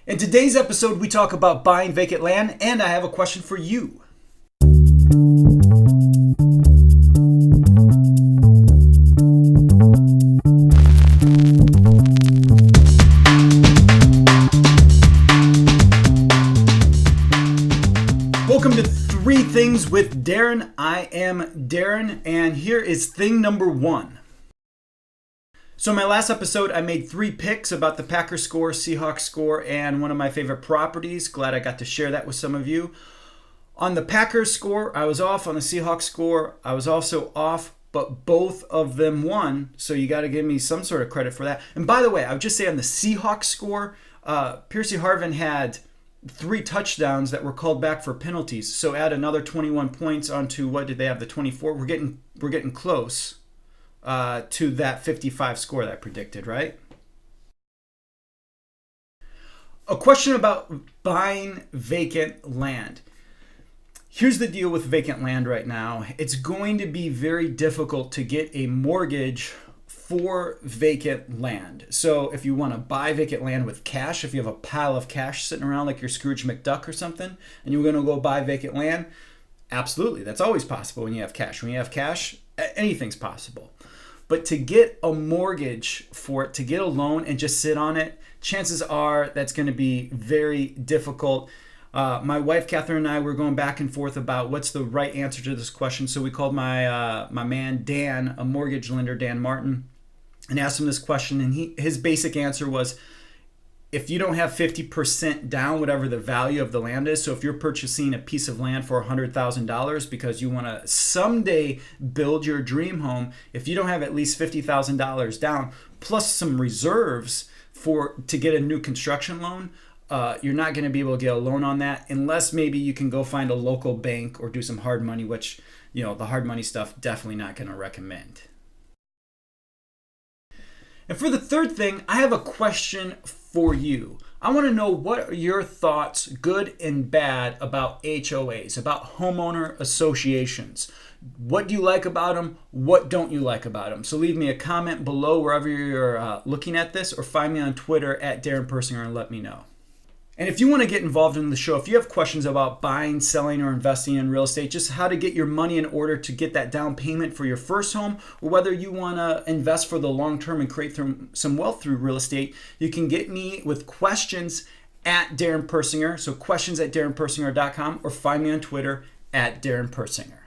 In today's episode, we talk about buying vacant land, and I have a question for you. Welcome to Three Things with Darin. I am Darin, and here is thing number one. So in my last episode, I made 3 picks about the Packers score, Seahawks score, and one of my favorite properties. Glad I got to share that with some of you. On the Packers score, I was off. On the Seahawks score, I was also off, but both of them won, so you got to give me some sort of credit for that. And by the way, I would just say on the Seahawks score, Percy Harvin had 3 touchdowns that were called back for penalties. So add another 21 points onto, what did they have, the 24? We're getting close to that 55 score that I predicted, right? A question about buying vacant land. Here's the deal with vacant land right now. It's going to be very difficult to get a mortgage for vacant land. So if you want to buy vacant land with cash, if you have a pile of cash sitting around like your Scrooge McDuck or something, and you're going to go buy vacant land, absolutely. That's always possible when you have cash. When you have cash, anything's possible. But to get a mortgage for it, to get a loan and just sit on it, chances are that's going to be very difficult. My wife, Catherine, and I were going back and forth about what's the right answer to this question. So we called my man, Dan, a mortgage lender, Dan Martin, and asked him this question. And his basic answer was, if you don't have 50% down, whatever the value of the land is, so if you're purchasing a piece of land for $100,000 because you want to someday build your dream home, if you don't have at least $50,000 down, plus some reserves to get a new construction loan, you're not going to be able to get a loan on that unless maybe you can go find a local bank or do some hard money, which, the hard money stuff, definitely not going to recommend. And for the third thing, I have a question for you. I want to know, what are your thoughts, good and bad, about HOAs, about homeowner associations? What do you like about them? What don't you like about them? So leave me a comment below wherever you're looking at this, or find me on Twitter at Darin Persinger and let me know. And if you want to get involved in the show, if you have questions about buying, selling, or investing in real estate, just how to get your money in order to get that down payment for your first home, or whether you want to invest for the long term and create some wealth through real estate, you can get me with questions at Darin Persinger. So questions at DarinPersinger.com, or find me on Twitter at Darin Persinger.